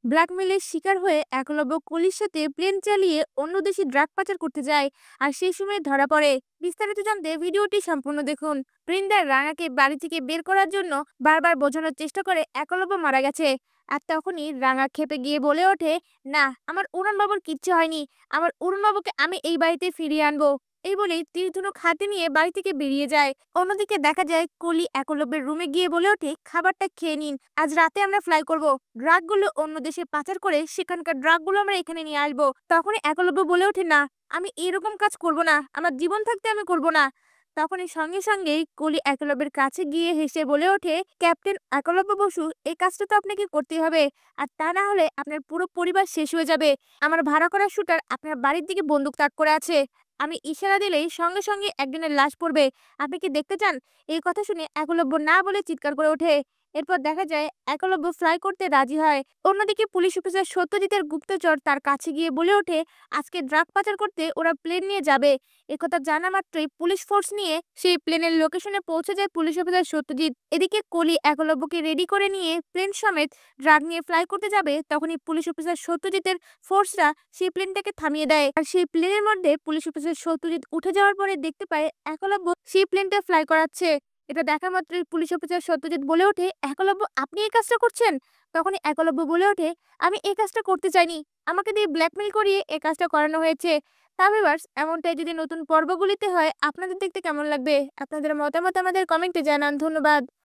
ব্ল্যাকমেইলের শিকার হয়ে একলব্য কলির সাথে প্লেন চালিয়ে অন্য দেশে ড্রাগ পাচার করতে যায় আর সেই সময় ধরা পড়ে। বিস্তারিত জানতে ভিডিওটি সম্পূর্ণ দেখুন। বৃন্দার রাঙাকে বাড়ি থেকে বের করার জন্য বারবার বোঝানোর চেষ্টা করে একলব্য মারা গেছে। আর তখনই রাঙা ক্ষেপে গিয়ে বলে ওঠে, না, আমার উড়ানবাবুর কিচ্ছু হয়নি, আমার উড়ানবাবুকে আমি এই বাড়িতে ফিরিয়ে আনবো। এই বলেই তীর ধনুক হাতে নিয়ে বাড়ি থেকে বেরিয়ে যায়। অন্যদিকে দেখা যায় কলি একলব্যের রুমে গিয়ে বলে ওঠে, খাবারটা খেয়ে নিন, আজ রাতে আমরা ফ্লাই করব, ড্রাগগুলো অন্য দেশে পাচার করে সেখানকার ড্রাগগুলো আমরা এখানে নিয়ে আসবো। তখনই একলব্য বলে ওঠে, না, আমি এরকম কাজ করব না, আমার জীবন থাকতে আমি করব না। তখনই সঙ্গে সঙ্গেই কলি একলব্যের কাছে গিয়ে হেসে বলে ওঠে, ক্যাপ্টেন একলব্য বসু, এই কাজটা তো আপনাকে করতে হবে, আর তা না হলে আপনার পুরো পরিবার শেষ হয়ে যাবে। আমার ভাড়া করা শুটার আপনার বাড়ির দিকে বন্দুক তাক করে আছে, আমি ইশারা দিলেই সঙ্গে সঙ্গে একজনের লাশ পড়বে, আপনি কি দেখতে চান? এই কথা শুনে একলব্য না বলে চিৎকার করে ওঠে। এরপর দেখা যায় একলব্য ফ্লাই করতে রাজি হয়। অন্যদিকে পুলিশ অফিসার সত্যজিতের গুপ্তচর তার কাছে গিয়ে বলে ওঠে, আজকে ড্রাগ পাচার করতে ওরা প্লেন নিয়ে যাবে। একথা জানা মাত্রই পুলিশ ফোর্স নিয়ে সেই প্লেনের লোকেশনে পৌঁছে যায় পুলিশ অফিসার সত্যজিৎ। এদিকে কলি একলব্যকে রেডি করে নিয়ে প্লেন সমেত ড্রাগ নিয়ে ফ্লাই করতে যাবে, তখনই পুলিশ অফিসার সত্যজিতের ফোর্সরা সেই প্লেনটাকে থামিয়ে দেয়। আর সেই প্লেনের মধ্যে পুলিশ অফিসার সত্যজিৎ উঠে যাওয়ার পরে দেখতে পায় একলব্য সেই প্লেনটা ফ্লাই করাচ্ছে। এটা দেখা মাত্রই পুলিশ অফিসার সত্যজিৎ বলে ওঠে, একলব্য, আপনি এই কাজটা করছেন? তখনই একলব্য বলে ওঠে, আমি এই কাজটা করতে চাইনি, আমাকে দিয়ে ব্ল্যাকমেইল করিয়ে এই কাজটা করানো হয়েছে। তা ভিউয়ার্স, এমনটাই যদি নতুন পর্বগুলিতে হয় আপনাদের দেখতে কেমন লাগবে? আপনাদের মতামত আমাদের কমেন্টে জানান। ধন্যবাদ।